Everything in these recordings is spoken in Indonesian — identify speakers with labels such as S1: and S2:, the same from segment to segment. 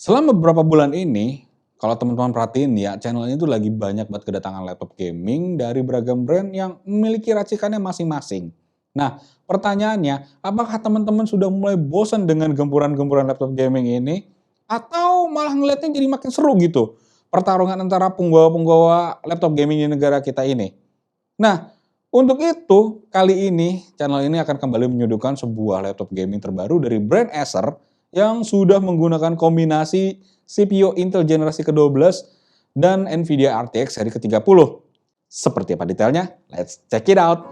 S1: Selama beberapa bulan ini, kalau teman-teman perhatiin ya, channel ini tuh lagi banyak banget kedatangan laptop gaming dari beragam brand yang memiliki racikannya masing-masing. Nah, pertanyaannya, apakah teman-teman sudah mulai bosan dengan gempuran-gempuran laptop gaming ini? Atau malah ngeliatnya jadi makin seru gitu? Pertarungan antara penggawa-penggawa laptop gaming di negara kita ini. Nah, untuk itu, kali ini channel ini akan kembali menyuguhkan sebuah laptop gaming terbaru dari brand Acer yang sudah menggunakan kombinasi CPU Intel generasi ke-12 dan Nvidia RTX seri ke-30. Seperti apa detailnya? Let's check it out!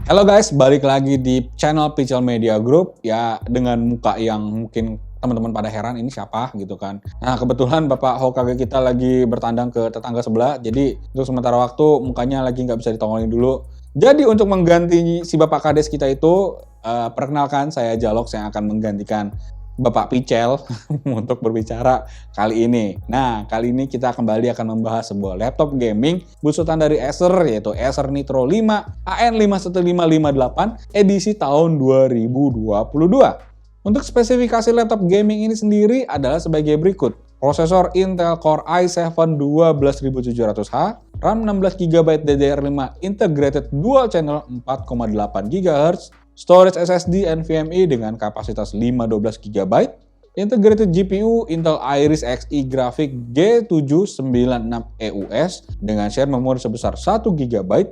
S1: Halo guys, balik lagi di channel Pichel Media Group ya, dengan muka yang mungkin teman-teman pada heran ini siapa gitu kan. Nah, kebetulan Bapak Hokage kita lagi bertandang ke tetangga sebelah, jadi untuk sementara waktu mukanya lagi nggak bisa ditongolin dulu. Jadi untuk mengganti si Bapak Kades kita itu, perkenalkan saya Jalox yang akan menggantikan Bapak Pichel untuk berbicara kali ini. Nah, kali ini kita kembali akan membahas sebuah laptop gaming busutan dari Acer, yaitu Acer Nitro 5 AN51558 edisi tahun 2022. Untuk spesifikasi laptop gaming ini sendiri adalah sebagai berikut. Prosesor Intel Core i7 12700H, RAM 16GB DDR5 Integrated Dual Channel 4,8 GHz, storage SSD NVMe dengan kapasitas 512GB, integrated GPU Intel Iris Xe Graphics G796EUS dengan share memori sebesar 1GB,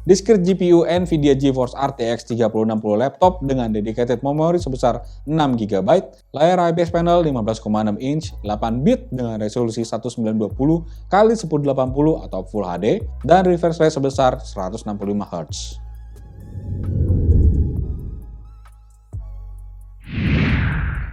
S1: discrete GPU Nvidia GeForce RTX 3060 laptop dengan dedicated memory sebesar 6GB, layar IPS panel 15,6 inch, 8 bit dengan resolusi 1920x1080 atau Full HD, dan refresh rate sebesar 165Hz.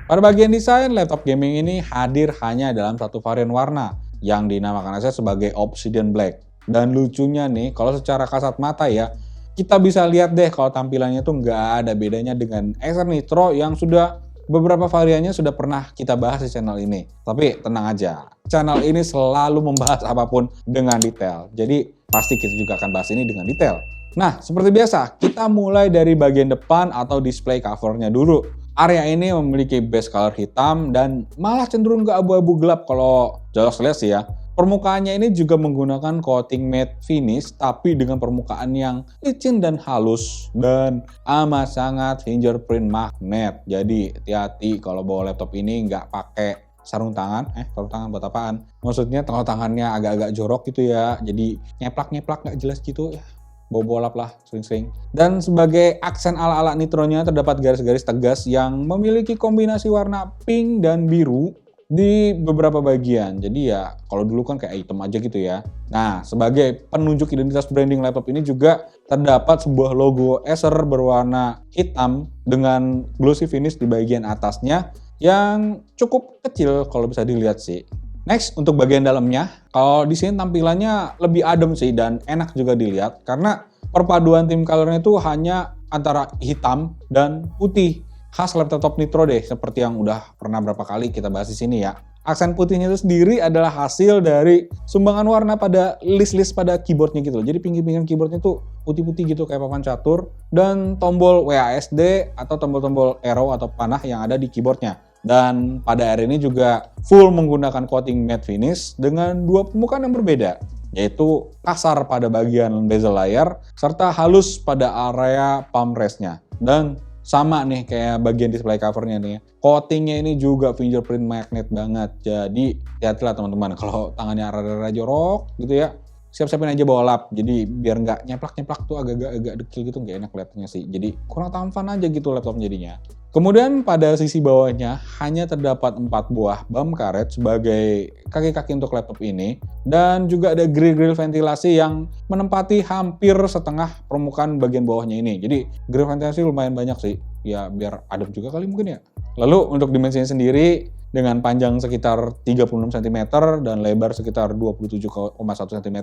S1: Pada bagian desain, laptop gaming ini hadir hanya dalam satu varian warna yang dinamakan saja sebagai Obsidian Black. Dan lucunya nih, kalau secara kasat mata ya, kita bisa lihat deh kalau tampilannya tuh nggak ada bedanya dengan Acer Nitro yang sudah beberapa variannya sudah pernah kita bahas di channel ini. Tapi tenang aja, channel ini selalu membahas apapun dengan detail. Jadi pasti kita juga akan bahas ini dengan detail. Nah, seperti biasa, kita mulai dari bagian depan atau display covernya dulu. Area ini memiliki base color hitam dan malah cenderung ke abu-abu gelap kalau Jalox lihat sih ya. Permukaannya ini juga menggunakan coating matte finish tapi dengan permukaan yang licin dan halus dan amat sangat fingerprint magnet. Jadi hati-hati kalau bawa laptop ini nggak pakai sarung tangan. Sarung tangan buat apaan? Maksudnya tengah tangannya agak-agak jorok gitu ya. Jadi nyeplak-nyeplak nggak jelas gitu ya. Bawa lap lah sering-sering. Dan sebagai aksen ala-ala Nitronya terdapat garis-garis tegas yang memiliki kombinasi warna pink dan biru di beberapa bagian. Jadi ya kalau dulu kan kayak item aja gitu ya. Nah, sebagai penunjuk identitas branding laptop ini juga terdapat sebuah logo Acer berwarna hitam dengan glossy finish di bagian atasnya yang cukup kecil kalau bisa dilihat sih. Next, untuk bagian dalamnya, kalau di sini tampilannya lebih adem sih dan enak juga dilihat karena perpaduan tim colornya itu hanya antara hitam dan putih. Khas laptop Nitro deh, seperti yang udah pernah berapa kali kita bahas di sini ya. Aksen putihnya itu sendiri adalah hasil dari sumbangan warna pada list-list pada keyboardnya gitu. Jadi pinggir-pinggir keyboardnya tuh putih-putih gitu kayak papan catur. Dan tombol WASD atau tombol-tombol arrow atau panah yang ada di keyboardnya. Dan pada area ini juga full menggunakan coating matte finish dengan dua permukaan yang berbeda, yaitu kasar pada bagian bezel layar serta halus pada area palm rest-nya. Dan sama nih kayak bagian display covernya nih, coatingnya ini juga fingerprint magnet banget. Jadi hati-hatilah teman-teman kalau tangannya rada-rada jorok gitu ya, siap-siapin aja bawa lap. Jadi biar nggak nyeplak-nyeplak tuh agak-agak dekil gitu, nggak enak lihatnya sih. Jadi kurang tampan aja gitu laptop jadinya. Kemudian pada sisi bawahnya hanya terdapat 4 buah bump karet sebagai kaki-kaki untuk laptop ini. Dan juga ada grill-grill ventilasi yang menempati hampir setengah permukaan bagian bawahnya ini. Jadi grill ventilasi lumayan banyak sih. Ya biar adem juga kali mungkin ya. Lalu untuk dimensinya sendiri dengan panjang sekitar 36 cm dan lebar sekitar 27,1 cm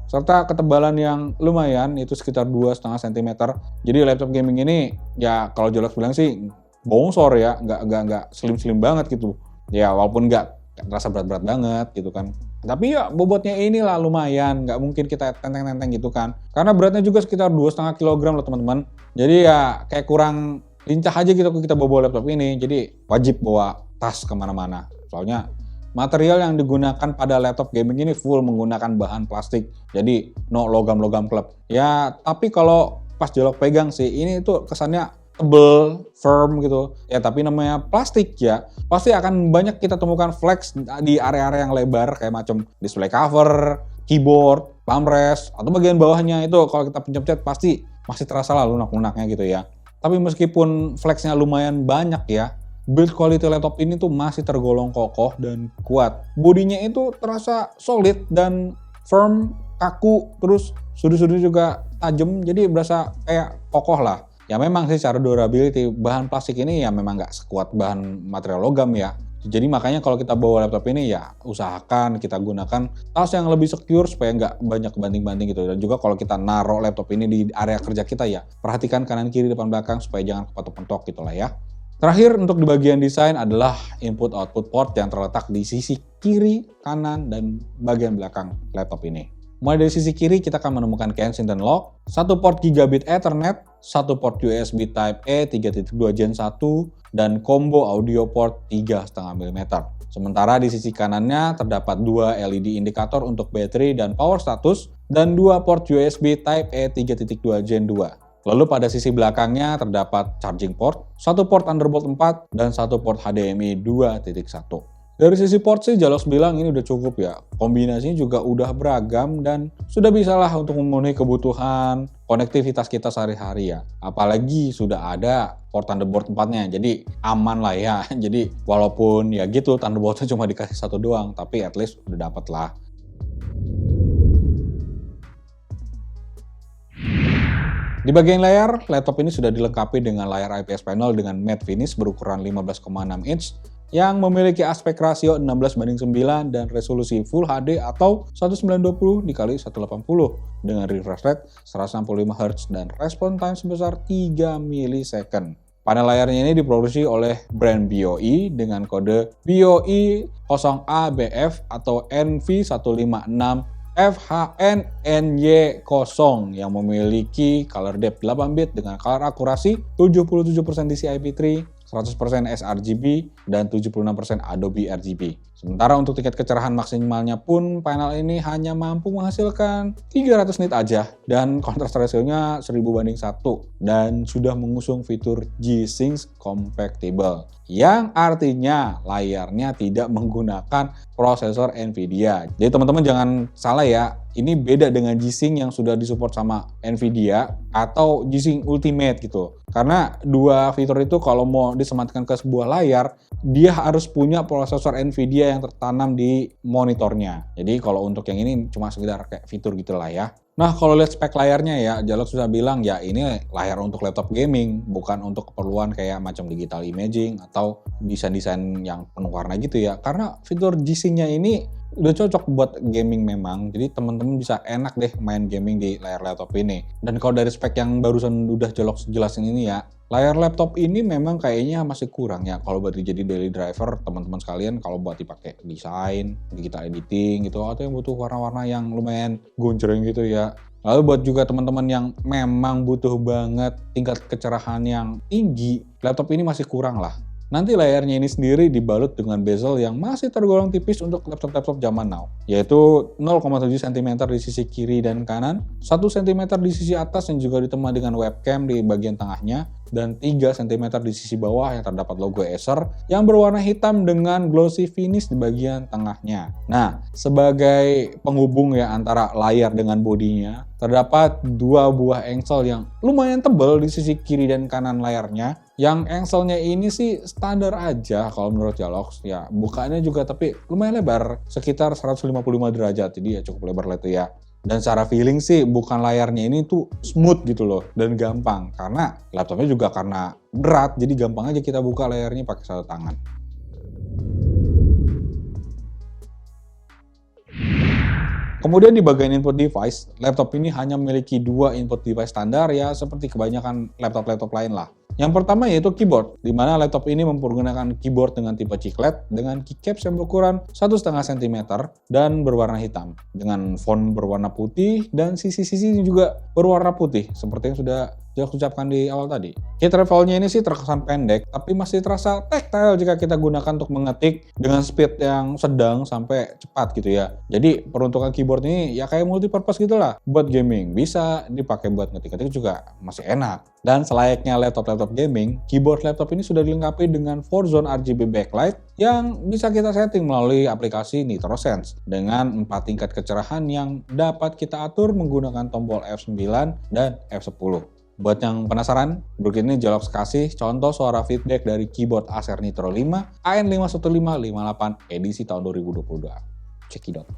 S1: serta ketebalan yang lumayan itu sekitar 2,5 cm. Jadi laptop gaming ini ya kalau Jolox bilang sih bongsor ya, nggak slim-slim banget gitu. Ya walaupun nggak terasa berat-berat banget gitu kan. Tapi ya bobotnya inilah lumayan, nggak mungkin kita tenteng-tenteng gitu kan. Karena beratnya juga sekitar 2,5 kg loh teman-teman. Jadi ya kayak kurang lincah aja gitu kita bawa laptop ini. Jadi wajib bawa tas kemana-mana. Soalnya material yang digunakan pada laptop gaming ini full menggunakan bahan plastik. Jadi no logam-logam klep. Ya tapi kalau pas Jalok pegang sih ini tuh kesannya tebel, firm gitu. Ya tapi namanya plastik ya, pasti akan banyak kita temukan flex di area-area yang lebar kayak macam display cover, keyboard, palm rest, atau bagian bawahnya itu kalau kita pencet-pencet pasti masih terasa lah lunak-lunaknya gitu ya. Tapi meskipun flexnya lumayan banyak ya, build quality laptop ini tuh masih tergolong kokoh dan kuat. Bodinya itu terasa solid dan firm, kaku, terus sudut-sudut juga tajam, jadi berasa kayak kokoh lah. Ya memang sih secara durability, bahan plastik ini ya memang nggak sekuat bahan material logam ya. Jadi makanya kalau kita bawa laptop ini ya usahakan kita gunakan tas yang lebih secure supaya nggak banyak banting-banting gitu. Dan juga kalau kita naruh laptop ini di area kerja kita ya, perhatikan kanan kiri depan belakang supaya jangan kepentok-pentok gitu lah ya. Terakhir untuk di bagian desain adalah input-output port yang terletak di sisi kiri, kanan, dan bagian belakang laptop ini. Mulai dari sisi kiri kita akan menemukan Kensington lock, satu port gigabit Ethernet, satu port USB Type-A 3.2 Gen 1, dan combo audio port 3,5 mm. Sementara di sisi kanannya terdapat dua LED indikator untuk baterai dan power status, dan dua port USB Type-A 3.2 Gen 2. Lalu pada sisi belakangnya terdapat charging port, satu port Thunderbolt 4, dan satu port HDMI 2.1. Dari sisi port sih Jalox bilang ini udah cukup ya. Kombinasinya juga udah beragam dan sudah bisa lah untuk memenuhi kebutuhan konektivitas kita sehari-hari ya. Apalagi sudah ada port Thunderbolt 4-nya, jadi aman lah ya. Jadi walaupun ya gitu Thunderbolt-nya cuma dikasih satu doang, tapi at least udah dapet lah. Di bagian layar, laptop ini sudah dilengkapi dengan layar IPS panel dengan matte finish berukuran 15,6 inch yang memiliki aspek rasio 16:9 dan resolusi Full HD atau 1920x1080 dengan refresh rate 165 Hz dan response time sebesar 3 millisecond. Panel layarnya ini diproduksi oleh brand BOE dengan kode BOE 0ABF atau NV156 FHNNY0 yang memiliki color depth 8 bit dengan color akurasi 77% DCI-P3, 100% sRGB, dan 76% Adobe RGB. Sementara untuk tingkat kecerahan maksimalnya pun panel ini hanya mampu menghasilkan 300 nit aja dan kontras rasionya 1000:1 dan sudah mengusung fitur G-Sync Compatible yang artinya layarnya tidak menggunakan prosesor Nvidia. Jadi teman-teman jangan salah ya, ini beda dengan G-Sync yang sudah disupport sama Nvidia atau G-Sync Ultimate gitu. Karena dua fitur itu kalau mau disematkan ke sebuah layar, dia harus punya prosesor Nvidia yang tertanam di monitornya. Jadi kalau untuk yang ini cuma sekedar kayak fitur gitu lah ya. Nah kalau lihat spek layarnya ya, Jalox sudah bilang ya ini layar untuk laptop gaming, bukan untuk keperluan kayak macam digital imaging atau desain-desain yang penuh warna gitu ya. Karena fitur G-Sync-nya ini udah cocok buat gaming memang, jadi teman-teman bisa enak deh main gaming di layar laptop ini. Dan kalau dari spek yang barusan udah Jalox jelasin ini ya, layar laptop ini memang kayaknya masih kurang ya kalau buat jadi daily driver teman-teman sekalian, kalau buat dipakai desain, digital editing gitu, atau yang butuh warna-warna yang lumayan gonjreng gitu ya. Lalu buat juga teman-teman yang memang butuh banget tingkat kecerahan yang tinggi, laptop ini masih kurang lah. Nanti layarnya ini sendiri dibalut dengan bezel yang masih tergolong tipis untuk laptop-laptop zaman now, yaitu 0,7 cm di sisi kiri dan kanan, 1 cm di sisi atas yang juga ditemani dengan webcam di bagian tengahnya, dan 3 cm di sisi bawah yang terdapat logo Acer yang berwarna hitam dengan glossy finish di bagian tengahnya. Nah, sebagai penghubung ya antara layar dengan bodinya, terdapat dua buah engsel yang lumayan tebal di sisi kiri dan kanan layarnya. Yang engselnya ini sih standar aja kalau menurut Jalox ya, bukanya juga tapi lumayan lebar, sekitar 155 derajat, jadi ya cukup lebar lah itu ya. Dan secara feeling sih bukan layarnya ini tuh smooth gitu loh dan gampang, karena laptopnya juga karena berat jadi gampang aja kita buka layarnya pakai satu tangan. Kemudian di bagian input device, laptop ini hanya memiliki dua input device standar ya seperti kebanyakan laptop-laptop lain lah, Yang pertama yaitu keyboard, di mana laptop ini mempergunakan keyboard dengan tipe chiclet dengan keycaps yang berukuran 1,5 cm dan berwarna hitam dengan font berwarna putih dan sisi-sisi juga berwarna putih seperti yang sudah Jelas ucapkan di awal tadi. Key travelnya ini sih terkesan pendek, tapi masih terasa tactile jika kita gunakan untuk mengetik dengan speed yang sedang sampai cepat gitu ya. Jadi peruntukan keyboard ini ya kayak multi-purpose gitu lah. Buat gaming bisa dipakai buat ngetik-ngetik juga masih enak. Dan selayaknya laptop-laptop gaming, keyboard laptop ini sudah dilengkapi dengan 4-zone RGB backlight yang bisa kita setting melalui aplikasi NitroSense dengan 4 tingkat kecerahan yang dapat kita atur menggunakan tombol F9 dan F10. Buat yang penasaran, berikut ini Jolox kasih contoh suara feedback dari keyboard Acer Nitro 5 AN51558 edisi tahun 2022. Cekidot.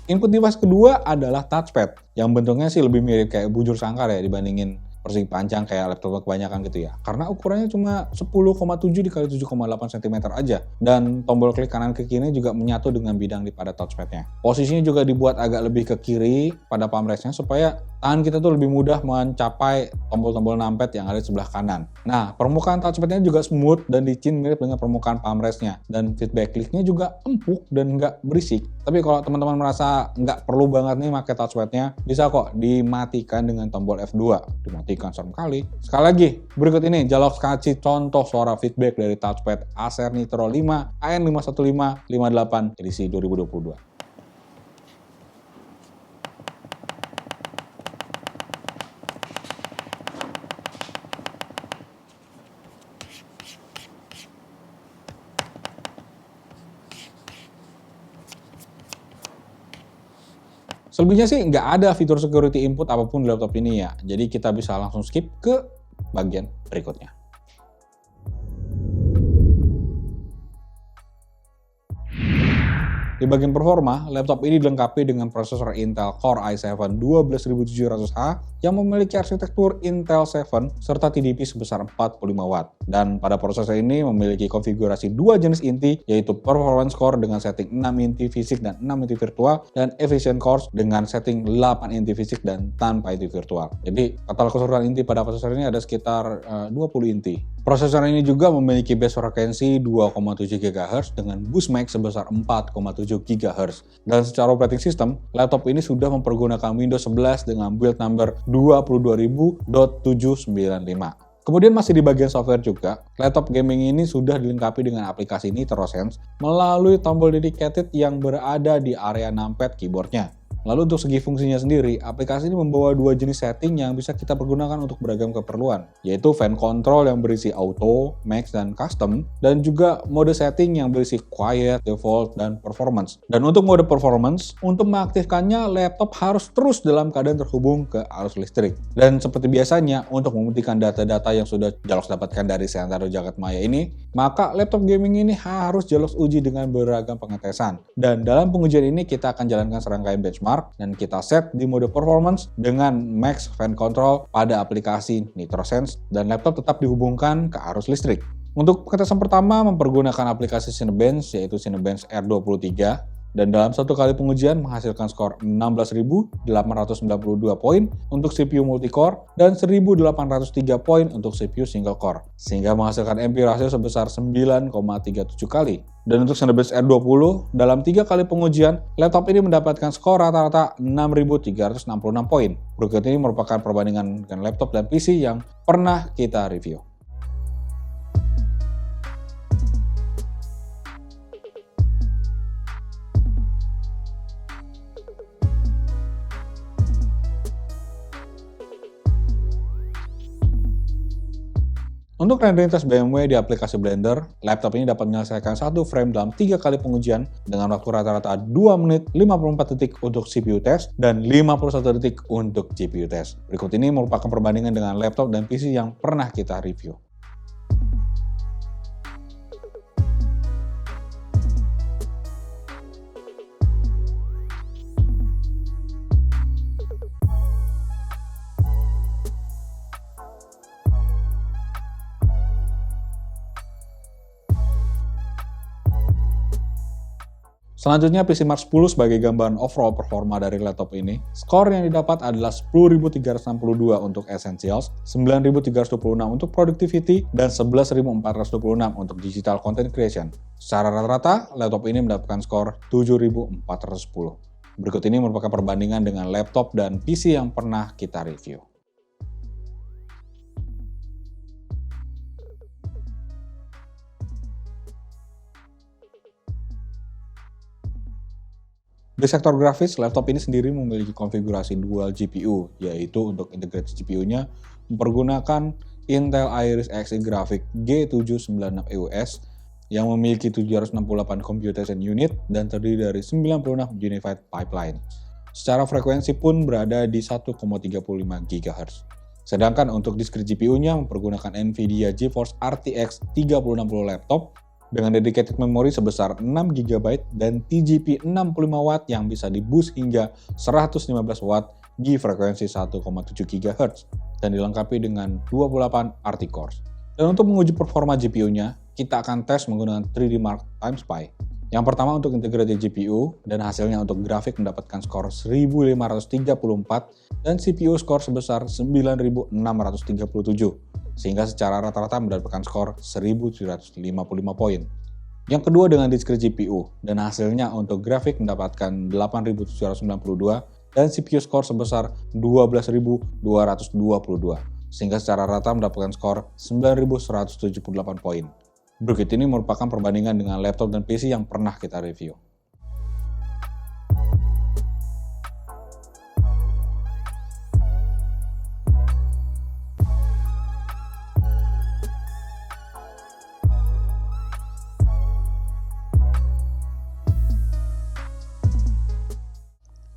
S1: Input device kedua adalah touchpad, yang bentuknya sih lebih mirip kayak bujur sangkar ya dibandingin persegi panjang kayak laptop kebanyakan gitu ya. Karena ukurannya cuma 10,7 x 7,8 cm aja. Dan tombol klik kanan ke kiri juga menyatu dengan bidang di pada touchpadnya. Posisinya juga dibuat agak lebih ke kiri pada palm restnya supaya tangan kita tuh lebih mudah mencapai tombol-tombol numpad yang ada di sebelah kanan. Nah, permukaan touchpadnya juga smooth dan licin mirip dengan permukaan palm restnya. Dan feedback kliknya juga empuk dan nggak berisik. Tapi kalau teman-teman merasa nggak perlu banget nih pakai touchpadnya, bisa kok dimatikan dengan tombol F2. Dimatikan serem kali. Sekali lagi, berikut ini Jolox kasih contoh suara feedback dari touchpad Acer Nitro 5 AN51558 edisi 2022. Selebihnya sih nggak ada fitur security input apapun di laptop ini ya. Jadi kita bisa langsung skip ke bagian berikutnya. Di bagian performa, laptop ini dilengkapi dengan prosesor Intel Core i7 12700H yang memiliki arsitektur Intel 7 serta TDP sebesar 45 Watt. Dan pada prosesor ini memiliki konfigurasi dua jenis inti, yaitu Performance Core dengan setting 6 inti fisik dan 6 inti virtual, dan Efficient Core dengan setting 8 inti fisik dan tanpa inti virtual. Jadi total keseluruhan inti pada prosesor ini ada sekitar 20 inti. Prosesor ini juga memiliki base frekuensi 2,7 GHz dengan boost max sebesar 4,7 GHz. Dan secara operating system, laptop ini sudah mempergunakan Windows 11 dengan build number 22795. Kemudian masih di bagian software juga, laptop gaming ini sudah dilengkapi dengan aplikasi NitroSense melalui tombol dedicated yang berada di area numpad keyboardnya. Lalu untuk segi fungsinya sendiri, aplikasi ini membawa dua jenis setting yang bisa kita pergunakan untuk beragam keperluan, yaitu fan control yang berisi auto, max, dan custom, dan juga mode setting yang berisi quiet, default, dan performance. Dan untuk mode performance, untuk mengaktifkannya laptop harus terus dalam keadaan terhubung ke arus listrik. Dan seperti biasanya, untuk memutihkan data-data yang sudah Jolox dapatkan dari Seantero Jagadmaya ini, maka laptop gaming ini harus Jolox uji dengan beragam pengetesan. Dan dalam pengujian ini kita akan jalankan serangkaian benchmark dan kita set di mode performance dengan max fan control pada aplikasi NitroSense dan laptop tetap dihubungkan ke arus listrik. Untuk pengetesan pertama mempergunakan aplikasi Cinebench yaitu Cinebench R23 dan dalam satu kali pengujian menghasilkan skor 16.892 poin untuk CPU multicore dan 1.803 poin untuk CPU single core, sehingga menghasilkan MP rasio sebesar 9,37 kali. Dan untuk Cinebench R20, dalam 3 kali pengujian, laptop ini mendapatkan skor rata-rata 6.366 poin. Berikut ini merupakan perbandingan dengan laptop dan PC yang pernah kita review. Untuk rendering test BMW di aplikasi Blender, laptop ini dapat menyelesaikan satu frame dalam 3 kali pengujian dengan waktu rata-rata 2 menit 54 detik untuk CPU test dan 51 detik untuk GPU test. Berikut ini merupakan perbandingan dengan laptop dan PC yang pernah kita review. Selanjutnya PC Mark 10 sebagai gambaran overall performa dari laptop ini. Skor yang didapat adalah 10.362 untuk Essentials, 9.326 untuk Productivity, dan 11.426 untuk Digital Content Creation. Secara rata-rata, laptop ini mendapatkan skor 7.410. Berikut ini merupakan perbandingan dengan laptop dan PC yang pernah kita review. Di sektor grafis, laptop ini sendiri memiliki konfigurasi dual GPU, yaitu untuk integrasi GPU-nya mempergunakan Intel Iris Xe Graphics G796EUS yang memiliki 768 computation unit dan terdiri dari 96 Unified Pipeline. Secara frekuensi pun berada di 1,35 GHz. Sedangkan untuk diskret GPU-nya mempergunakan NVIDIA GeForce RTX 3060 laptop dengan dedicated memory sebesar 6 GB dan TGP 65W yang bisa di-boost hingga 115 Watt di frekuensi 1,7 GHz dan dilengkapi dengan 28 RT cores. Dan untuk menguji performa GPU-nya, kita akan tes menggunakan 3D Mark Time Spy. Yang pertama untuk integrated GPU dan hasilnya untuk grafik mendapatkan skor 1534 dan CPU skor sebesar 9637 sehingga secara rata-rata mendapatkan skor 1755 poin. Yang kedua dengan diskret GPU dan hasilnya untuk grafik mendapatkan 8792 dan CPU skor sebesar 12222 sehingga secara rata mendapatkan skor 9178 poin. Berikut ini merupakan perbandingan dengan laptop dan PC yang pernah kita review.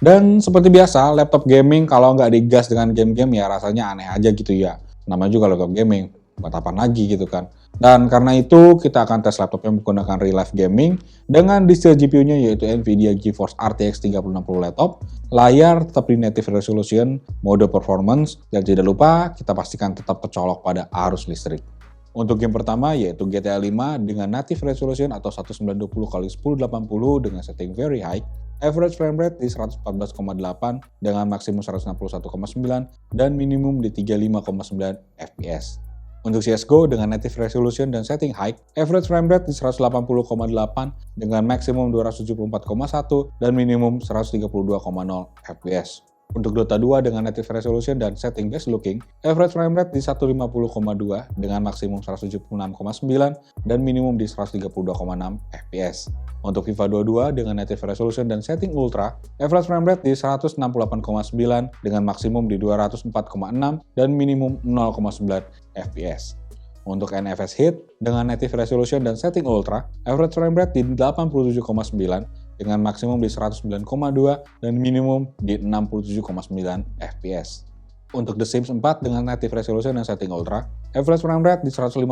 S1: Dan seperti biasa, laptop gaming kalau nggak digas dengan game-game ya rasanya aneh aja gitu ya. Namanya juga laptop gaming, buat apaan lagi gitu kan. Dan karena itu kita akan tes laptopnya menggunakan real life gaming dengan distilled GPU-nya yaitu NVIDIA GeForce RTX 3060 laptop, layar tetap di native resolution, mode performance, dan tidak lupa kita pastikan tetap tercolok pada arus listrik. Untuk game pertama yaitu GTA 5 dengan native resolution atau 1920x1080 dengan setting very high, average frame rate di 114,8 dengan maksimum 161,9 dan minimum di 35,9 fps. Untuk CSGO dengan native resolution dan setting high, average frame rate di 180,8 dengan maksimum 274,1 dan minimum 132,0 fps. Untuk Dota 2 dengan native resolution dan setting best looking, average frame rate di 150,2 dengan maksimum 176,9 dan minimum di 132,6 fps. Untuk FIFA 22 dengan native resolution dan setting ultra, average frame rate di 168,9 dengan maksimum di 204,6 dan minimum 0,9 fps. Untuk NFS Hit dengan native resolution dan setting ultra, average frame rate di 87,9 dengan maksimum di 109,2 dan minimum di 67,9 fps. Untuk The Sims 4 dengan native resolution dan setting ultra, average frame rate di 154,6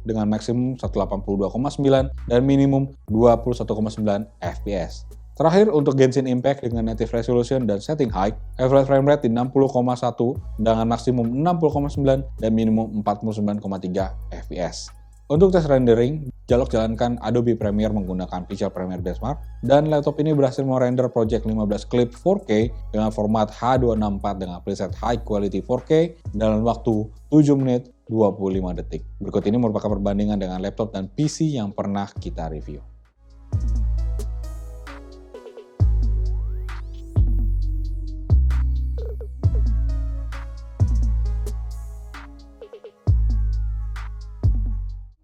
S1: dengan maksimum 182,9 dan minimum 21,9 fps. Terakhir untuk Genshin Impact dengan native resolution dan setting high, average frame rate di 60,1 dengan maksimum 60,9 dan minimum 49,3 fps. Untuk tes rendering, Jalok jalankan Adobe Premiere menggunakan Visual Premiere Benchmark dan laptop ini berhasil merender project 15 klip 4K dengan format H264 dengan preset High Quality 4K dalam waktu 7 menit 25 detik. Berikut ini merupakan perbandingan dengan laptop dan PC yang pernah kita review.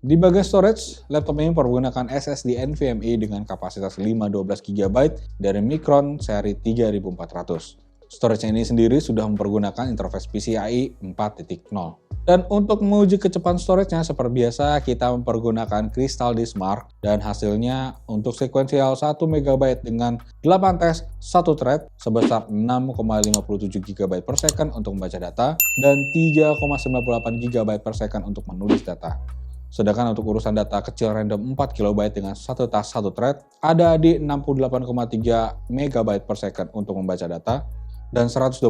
S1: Di bagian storage, laptop ini menggunakan SSD NVMe dengan kapasitas 512 GB dari Micron seri 3400. Storage ini sendiri sudah mempergunakan interface PCIe 4.0. Dan untuk menguji kecepatan storage-nya seperti biasa kita mempergunakan Crystal Disk Mark dan hasilnya untuk sekuensial 1 MB dengan 8 tes 1 thread sebesar 6,57 GB per second untuk membaca data dan 3,98 GB per second untuk menulis data. Sedangkan untuk urusan data kecil random 4 KB dengan 1 task 1 thread ada di 68,3 MB per second untuk membaca data dan 122,46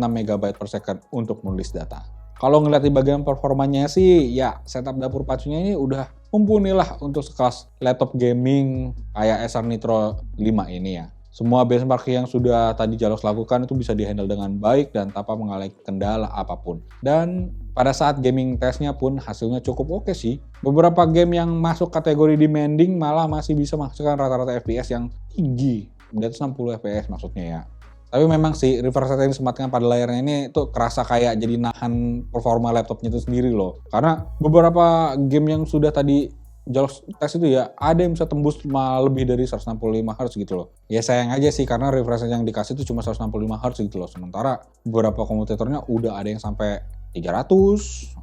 S1: MB per second untuk menulis data. Kalau ngeliat di bagian performanya sih, ya setup dapur pacunya ini udah mumpuni lah untuk sekelas laptop gaming kayak Acer Nitro 5 ini ya. Semua benchmark yang sudah tadi Jalox lakukan itu bisa dihandle dengan baik dan tanpa mengalami kendala apapun. Dan pada saat gaming testnya pun hasilnya cukup oke sih. Beberapa game yang masuk kategori demanding malah masih bisa menghasilkan rata-rata FPS yang tinggi. Di atas 60 FPS maksudnya ya. Tapi memang sih refresh rate yang disematkan pada layarnya ini tuh kerasa kayak jadi nahan performa laptopnya itu sendiri loh. Karena beberapa game yang sudah tadi Jalox tes itu ya ada yang bisa tembus lebih dari 165 Hz gitu loh. Ya sayang aja sih karena refresh rate yang dikasih itu cuma 165 Hz gitu loh. Sementara beberapa kompetitornya udah ada yang sampai 300,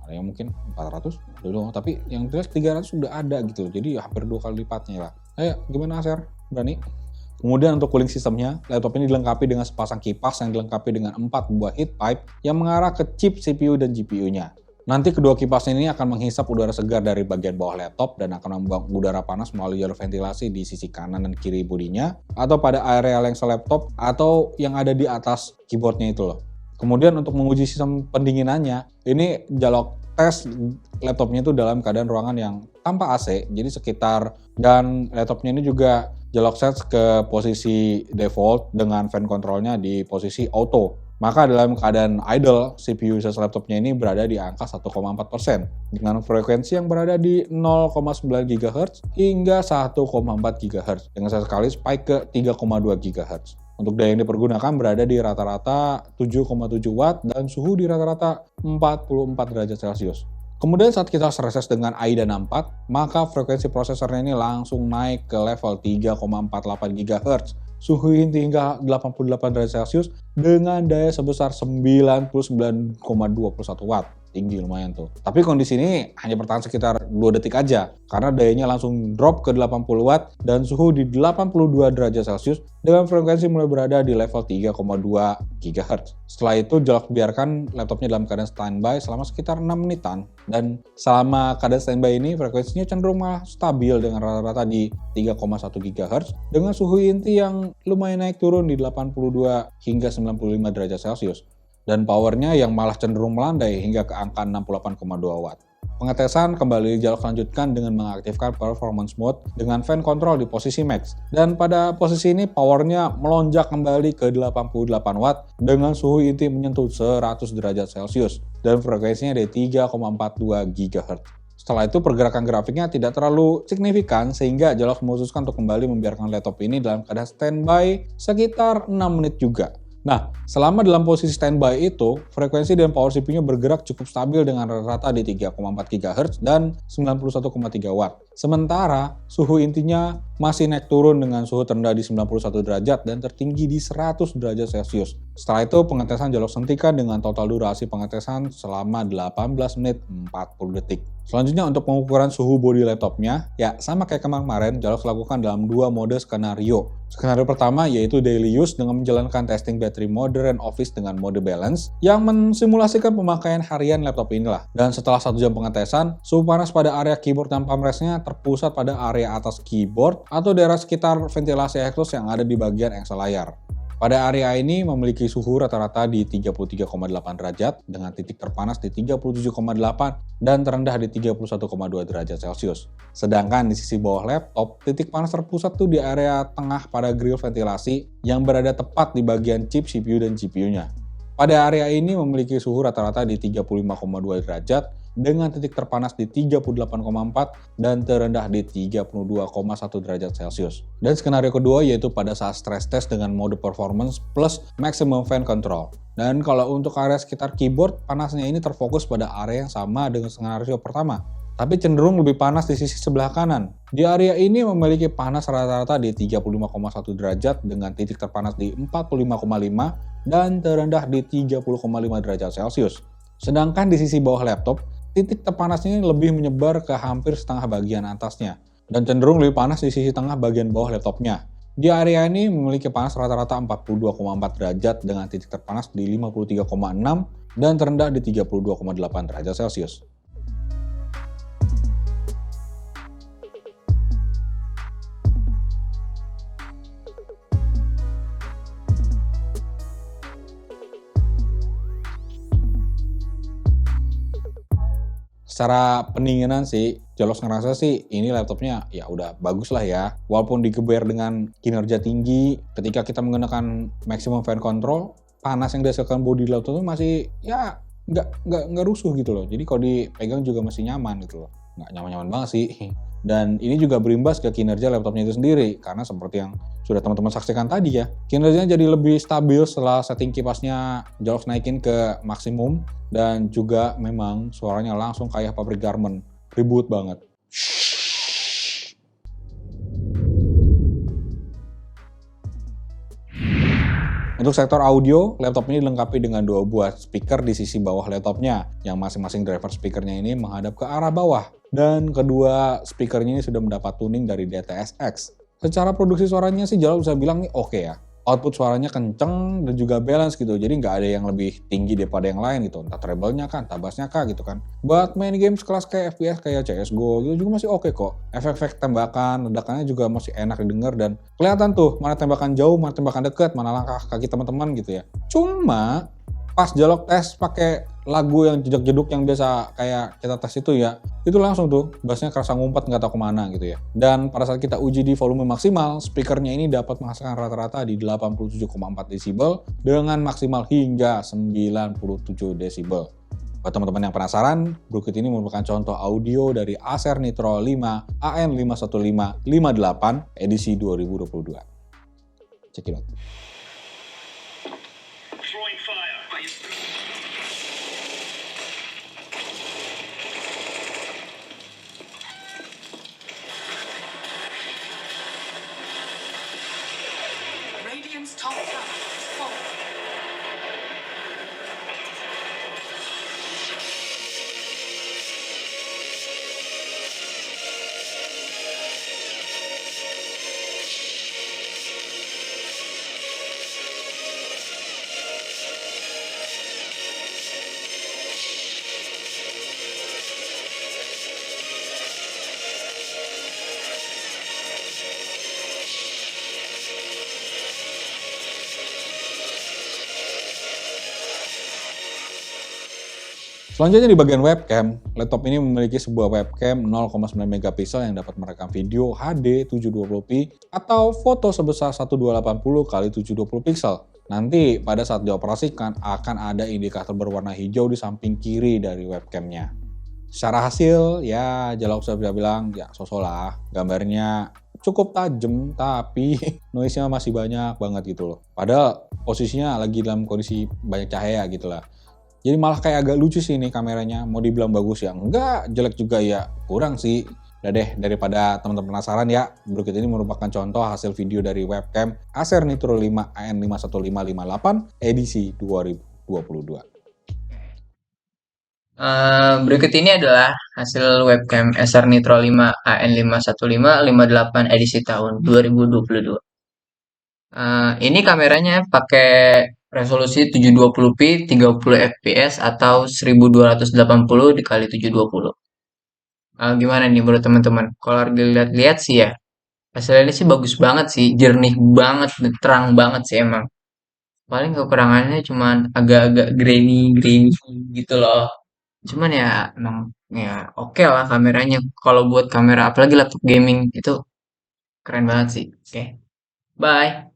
S1: ada yang mungkin 400 dulu, tapi yang jelas 300 sudah ada gitu loh. Jadi hampir 2 kali lipatnya lah. Ayo gimana Acer? Berani? Kemudian untuk cooling sistemnya, laptop ini dilengkapi dengan sepasang kipas yang dilengkapi dengan 4 buah heat pipe yang mengarah ke chip CPU dan GPU-nya. Nanti kedua kipas ini akan menghisap udara segar dari bagian bawah laptop dan akan membuang udara panas melalui jalur ventilasi di sisi kanan dan kiri bodinya atau pada area lengsel laptop atau yang ada di atas keyboardnya itu loh. Kemudian untuk menguji sistem pendinginannya, ini Jalox tes laptopnya itu dalam keadaan ruangan yang tanpa AC, jadi sekitar, dan laptopnya ini juga Jalox set ke posisi default dengan fan controlnya di posisi auto. Maka dalam keadaan idle, CPU usage laptopnya ini berada di angka 1,4% dengan frekuensi yang berada di 0,9 GHz hingga 1,4 GHz dengan sekali spike ke 3,2 GHz. Untuk daya yang dipergunakan berada di rata-rata 7,7 Watt dan suhu di rata-rata 44 derajat Celcius. Kemudian saat kita reses dengan AIDA 64, maka frekuensi prosesornya ini langsung naik ke level 3,48 GHz, suhu inti hingga 88 derajat Celcius dengan daya sebesar 99,21 Watt. Tinggi lumayan tuh. Tapi kondisi ini hanya bertahan sekitar 2 detik aja karena dayanya langsung drop ke 80 Watt dan suhu di 82 derajat Celcius dengan frekuensi mulai berada di level 3,2 GHz. Setelah itu Jalox biarkan laptopnya dalam keadaan standby selama sekitar 6 menitan dan selama keadaan standby ini frekuensinya cenderung malah stabil dengan rata-rata di 3,1 GHz dengan suhu inti yang lumayan naik turun di 82 hingga 95 derajat Celcius. Dan powernya yang malah cenderung melandai hingga ke angka 68,2 Watt. Pengetesan kembali Jalox lanjutkan dengan mengaktifkan performance mode dengan fan control di posisi max. Dan pada posisi ini powernya melonjak kembali ke 88 Watt dengan suhu inti menyentuh 100 derajat Celcius dan frekuensinya di 3,42 GHz. Setelah itu pergerakan grafiknya tidak terlalu signifikan sehingga Jalox memutuskan untuk kembali membiarkan laptop ini dalam keadaan standby sekitar 6 menit juga. Nah, selama dalam posisi standby itu, frekuensi dan power CPU-nya bergerak cukup stabil dengan rata-rata di 3,4 GHz dan 91,3 Watt. Sementara, suhu intinya masih naik turun dengan suhu terendah di 91 derajat dan tertinggi di 100 derajat Celcius. Setelah itu, pengetesan Jalox hentikan dengan total durasi pengetesan selama 18 menit 40 detik. Selanjutnya untuk pengukuran suhu bodi laptopnya, ya sama kayak kemarin, Jalox lakukan dalam 2 mode skenario. Skenario pertama yaitu daily use dengan menjalankan testing battery mode dan office dengan mode balance yang mensimulasikan pemakaian harian laptop inilah. Dan setelah 1 jam pengetesan, suhu panas pada area keyboard dan pamresnya terpusat pada area atas keyboard atau daerah sekitar ventilasi exhaust yang ada di bagian engsel layar. Pada area ini memiliki suhu rata-rata di 33,8 derajat dengan titik terpanas di 37,8 dan terendah di 31,2 derajat Celcius. Sedangkan di sisi bawah laptop, titik panas terpusat tuh di area tengah pada grill ventilasi yang berada tepat di bagian chip CPU dan GPU-nya. Pada area ini memiliki suhu rata-rata di 35,2 derajat dengan titik terpanas di 38,4 dan terendah di 32,1 derajat Celcius. Dan skenario kedua yaitu pada saat stress test dengan mode performance plus maximum fan control. Dan kalau untuk area sekitar keyboard, panasnya ini terfokus pada area yang sama dengan skenario pertama, tapi cenderung lebih panas di sisi sebelah kanan. Di area ini memiliki panas rata-rata di 35,1 derajat dengan titik terpanas di 45,5 dan terendah di 30,5 derajat Celcius. Sedangkan di sisi bawah laptop, titik terpanasnya lebih menyebar ke hampir setengah bagian atasnya dan cenderung lebih panas di sisi tengah bagian bawah laptopnya. Di area ini memiliki panas rata-rata 42,4 derajat dengan titik terpanas di 53,6 dan terendah di 32,8 derajat Celcius. Secara pendinginan sih, Jolox ngerasa sih ini laptopnya ya udah bagus lah ya. Walaupun digeber dengan kinerja tinggi, ketika kita menggunakan maximum fan control, panas yang dihasilkan bodi laptop itu masih ya nggak rusuh gitu loh. Jadi kalau dipegang juga masih nyaman gitu loh. Nggak nyaman-nyaman banget sih. Dan ini juga berimbas ke kinerja laptopnya itu sendiri. Karena seperti yang sudah teman-teman saksikan tadi ya, kinerjanya jadi lebih stabil setelah setting kipasnya Jolox naikin ke maksimum. Dan juga memang suaranya langsung kayak pabrik garment. Ribut banget. Untuk sektor audio, laptop ini dilengkapi dengan 2 buah speaker di sisi bawah laptopnya, yang masing-masing driver speakernya ini menghadap ke arah bawah. Dan kedua speakernya ini sudah mendapat tuning dari DTS:X. Secara produksi suaranya sih Jolox bisa bilang nih oke ya. Output suaranya kenceng dan juga balance gitu, jadi nggak ada yang lebih tinggi daripada yang lain gitu, entah treble-nya kah, entah bass-nya kah gitu kan. Buat main games kelas kayak FPS kayak CSGO gitu juga masih oke kok. Efek-efek tembakan, ledakannya juga masih enak didengar dan kelihatan tuh mana tembakan jauh, mana tembakan dekat, mana langkah kaki teman-teman gitu ya. Cuma pas Jolox tes pakai lagu yang jeduk-jeduk yang biasa kayak kita tes itu ya, itu langsung tuh bassnya kerasa ngumpet nggak tahu kemana gitu ya. Dan pada saat kita uji di volume maksimal, speakernya ini dapat menghasilkan rata-rata di 87,4 desibel dengan maksimal hingga 97 desibel. Buat teman-teman yang penasaran, Brookit ini merupakan contoh audio dari Acer Nitro 5 AN51558 edisi 2022. Check it out.
S2: Radiant's top tower is falling.
S1: Selanjutnya di bagian webcam, laptop ini memiliki sebuah webcam 0,9 megapiksel yang dapat merekam video HD 720p atau foto sebesar 1280 x 720 piksel. Nanti pada saat dioperasikan akan ada indikator berwarna hijau di samping kiri dari webcamnya. Secara hasil ya Jolox bisa bilang ya sosok lah, gambarnya cukup tajam tapi noise-nya masih banyak banget gitu loh. Padahal posisinya lagi dalam kondisi banyak cahaya gitu lah. Jadi malah kayak agak lucu sih ini kameranya. Mau dibilang bagus ya enggak, jelek juga ya kurang sih. Udah deh, daripada teman-teman penasaran ya, Brookit ini merupakan contoh hasil video dari webcam Acer Nitro 5 AN51558 edisi 2022.
S3: Berikut ini adalah hasil webcam Acer Nitro 5 AN51558 edisi tahun 2022. Ini kameranya pakai resolusi 720p 30 fps atau 1280 dikali 720. Gimana nih menurut teman-teman? Kalau dilihat-lihat sih ya, hasilnya sih bagus banget sih, jernih banget, terang banget sih emang. Paling kekurangannya cuman agak-agak grainy gitu loh. Cuman ya emang ya oke lah kameranya. Kalau buat kamera apalagi laptop gaming itu keren banget sih. Oke. Bye.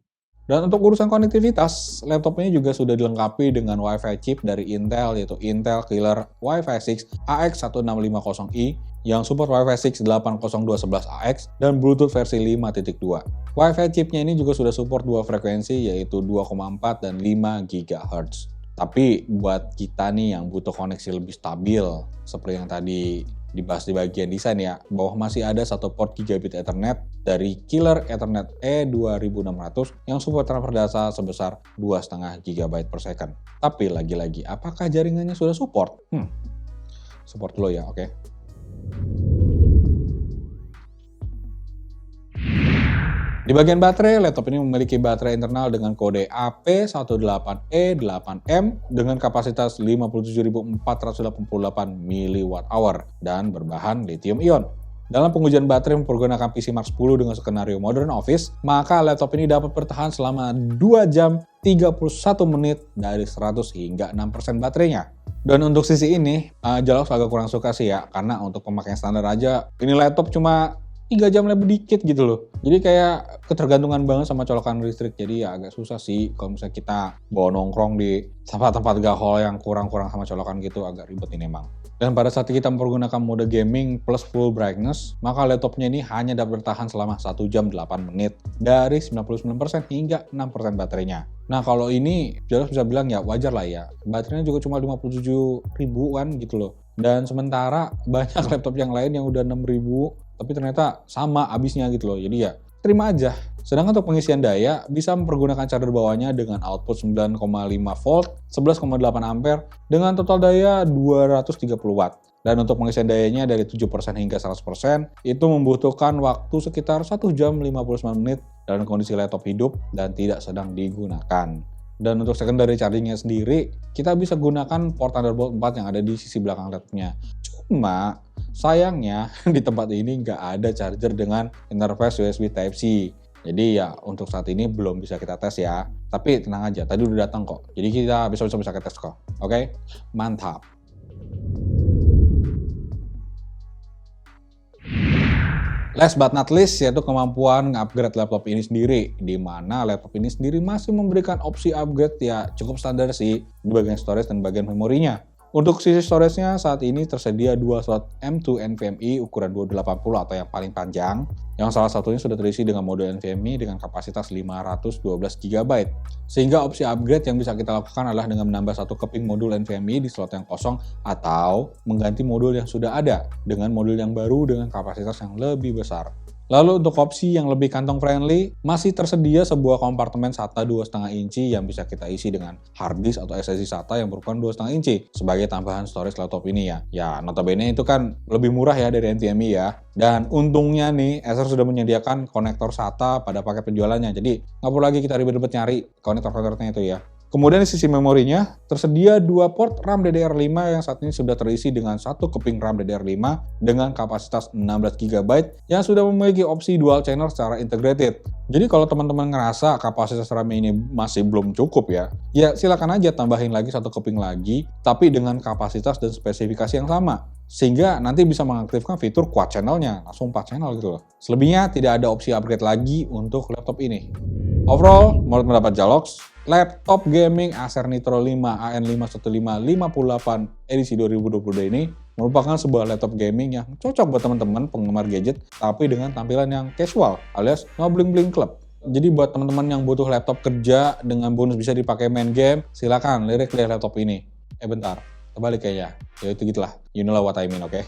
S1: Dan untuk urusan konektivitas, laptop ini juga sudah dilengkapi dengan Wi-Fi chip dari Intel, yaitu Intel Killer Wi-Fi 6 AX1650i yang support Wi-Fi 6 802.11ax dan Bluetooth versi 5.2. Wi-Fi chipnya ini juga sudah support dua frekuensi, yaitu 2,4 dan 5 GHz. Tapi buat kita nih yang butuh koneksi lebih stabil, seperti yang tadi dibahas di bagian desain ya, bahwa masih ada satu port gigabit Ethernet dari Killer Ethernet E2600 yang support transfer data sebesar 2,5 GB per second. Tapi lagi-lagi, apakah jaringannya sudah support? Support dulu ya, oke. Di bagian baterai, laptop ini memiliki baterai internal dengan kode AP18E8M dengan kapasitas 57.488 mWh dan berbahan lithium ion. Dalam pengujian baterai mempergunakan PC Mark 10 dengan skenario Modern Office, maka laptop ini dapat bertahan selama 2 jam 31 menit dari 100 hingga 6% baterainya. Dan untuk sisi ini, Jalox agak kurang suka sih ya, karena untuk pemakaian standar aja, ini laptop cuma 3 jam lebih dikit gitu loh. Jadi kayak ketergantungan banget sama colokan listrik. Jadi ya agak susah sih kalau misalnya kita bawa nongkrong di tempat-tempat gahol yang kurang-kurang sama colokan gitu, agak ribet ini emang. Dan pada saat kita mempergunakan mode gaming plus full brightness, maka laptopnya ini hanya dapat bertahan selama 1 jam 8 menit dari 99% hingga 6% baterainya. Nah kalau ini jelas bisa bilang ya wajar lah ya, baterainya juga cuma 57 ribuan gitu loh. Dan sementara banyak laptop yang lain yang udah 6.000 tapi ternyata sama habisnya gitu loh. Jadi ya terima aja. Sedangkan untuk pengisian daya bisa mempergunakan charger bawahnya dengan output 9,5 volt, 11,8 ampere dengan total daya 230 watt. Dan untuk pengisian dayanya dari 7% hingga 100% itu membutuhkan waktu sekitar 1 jam 59 menit dalam kondisi laptop hidup dan tidak sedang digunakan. Dan untuk secondary chargingnya sendiri, kita bisa gunakan port Thunderbolt 4 yang ada di sisi belakang laptopnya. Cuma sayangnya di tempat ini nggak ada charger dengan interface USB Type-C. Jadi ya untuk saat ini belum bisa kita tes ya. Tapi tenang aja, tadi udah datang kok. Jadi kita bisa kita tes kok. Oke? Mantap. Last but not least yaitu kemampuan upgrade laptop ini sendiri, di mana laptop ini sendiri masih memberikan opsi upgrade ya cukup standar sih di bagian storage dan bagian memorinya. Untuk sisi storage-nya saat ini tersedia 2 slot M2 NVMe ukuran 2280 atau yang paling panjang, yang salah satunya sudah terisi dengan mode NVMe dengan kapasitas 512 GB. Sehingga opsi upgrade yang bisa kita lakukan adalah dengan menambah satu keping modul NVMe di slot yang kosong atau mengganti modul yang sudah ada dengan modul yang baru dengan kapasitas yang lebih besar. Lalu untuk opsi yang lebih kantong friendly, masih tersedia sebuah kompartemen SATA 2,5 inci yang bisa kita isi dengan hard disk atau SSD SATA yang berukuran 2,5 inci sebagai tambahan storage laptop ini ya. Ya notabene itu kan lebih murah ya dari NVMe ya. Dan untungnya nih, Acer sudah menyediakan konektor SATA pada paket penjualannya. Jadi nggak perlu lagi kita ribet-ribet nyari konektor-konektornya itu ya. Kemudian di sisi memorinya, tersedia 2 port RAM DDR5 yang saat ini sudah terisi dengan satu keping RAM DDR5 dengan kapasitas 16 GB yang sudah memiliki opsi dual channel secara integrated. Jadi kalau teman-teman ngerasa kapasitas RAM ini masih belum cukup ya silakan aja tambahin lagi satu keping lagi, tapi dengan kapasitas dan spesifikasi yang sama. Sehingga nanti bisa mengaktifkan fitur quad channelnya, langsung 4 channel gitu loh. Selebihnya tidak ada opsi upgrade lagi untuk laptop ini. Overall, menurut pendapat Jalox, laptop gaming Acer Nitro 5 AN51558 edisi 2022 ini merupakan sebuah laptop gaming yang cocok buat teman-teman penggemar gadget tapi dengan tampilan yang casual alias no bling-bling club. Jadi buat teman-teman yang butuh laptop kerja dengan bonus bisa dipakai main game, silakan lirik deh laptop ini. Bentar, terbalik kayaknya. Ya itu gitulah. You know what I mean, oke?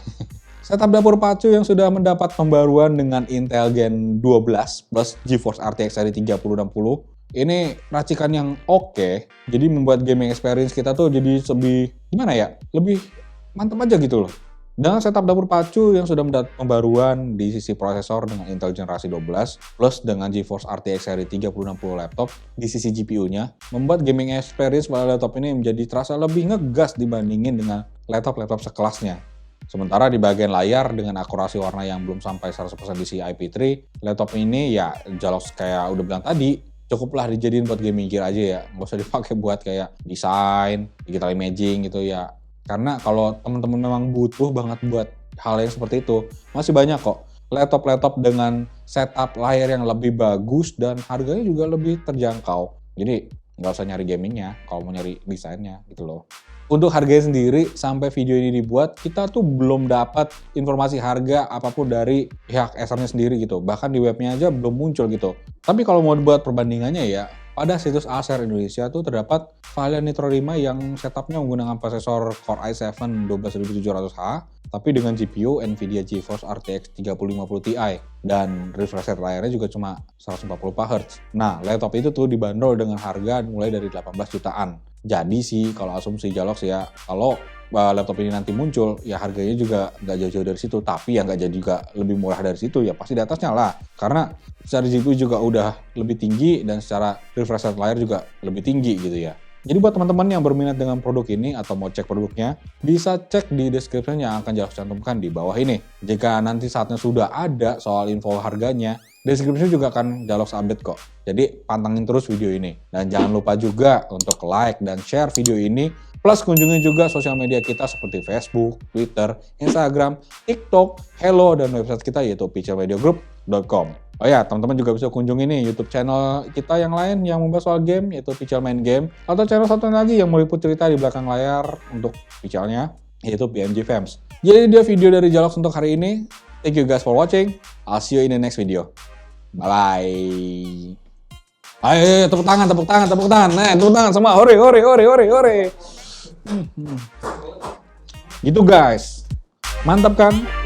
S1: Setup dapur pacu yang sudah mendapat pembaruan dengan Intel Gen 12 plus GeForce RTX seri 3060. Ini racikan yang oke, jadi membuat gaming experience kita tuh jadi lebih, gimana ya, lebih mantap aja gitu loh. Dengan setup dapur pacu yang sudah mendapat pembaruan di sisi prosesor dengan Intel generasi 12 plus dengan GeForce RTX seri 3060 laptop di sisi GPU-nya, membuat gaming experience pada laptop ini menjadi terasa lebih ngegas dibandingin dengan laptop-laptop sekelasnya. Sementara di bagian layar dengan akurasi warna yang belum sampai 100% di IP3, laptop ini ya Jalox kayak udah bilang tadi, cukuplah dijadiin buat gaming gear aja ya, nggak usah dipakai buat kayak desain, digital imaging gitu ya. Karena kalau teman-teman memang butuh banget buat hal yang seperti itu, masih banyak kok laptop-laptop dengan setup layar yang lebih bagus dan harganya juga lebih terjangkau. Jadi nggak usah nyari gamingnya, kalau mau nyari desainnya gitu loh. Untuk harganya sendiri, sampai video ini dibuat, kita tuh belum dapat informasi harga apapun dari pihak Acer-nya sendiri gitu. Bahkan di webnya aja belum muncul gitu. Tapi kalau mau dibuat perbandingannya ya, pada situs Acer Indonesia tuh terdapat file Nitro 5 yang setupnya menggunakan prosesor Core i7 12700H, tapi dengan GPU NVIDIA GeForce RTX 3050 Ti, dan refresh rate layarnya juga cuma 140Hz. Nah, laptop itu tuh dibanderol dengan harga mulai dari 18 jutaan. Jadi sih kalau asumsi Jalox ya, kalau laptop ini nanti muncul, ya harganya juga nggak jauh-jauh dari situ. Tapi ya nggak jadi juga lebih murah dari situ, ya pasti di atasnya lah. Karena secara GPU juga udah lebih tinggi dan secara refresh rate layar juga lebih tinggi gitu ya. Jadi buat teman-teman yang berminat dengan produk ini atau mau cek produknya, bisa cek di description yang akan Jalox cantumkan di bawah ini. Jika nanti saatnya sudah ada soal info harganya, Deskripsi juga akan Jalox update kok. Jadi pantengin terus video ini. Dan jangan lupa juga untuk like dan share video ini. Plus kunjungi juga sosial media kita seperti Facebook, Twitter, Instagram, TikTok, Hello, dan website kita yaitu pichelmediagroup.com. Oh ya, teman-teman juga bisa kunjungi nih YouTube channel kita yang lain yang membahas soal game, yaitu Pichel Main Game. Atau channel satu lagi yang meliput cerita di belakang layar untuk Pichelnya, yaitu PMG Fams. Jadi dia video dari Jalox untuk hari ini. Thank you guys for watching. I'll see you in the next video. Bye-bye. Ayo, tepuk tangan. Tepuk tangan semua. Hore. Gitu guys. Mantap kan?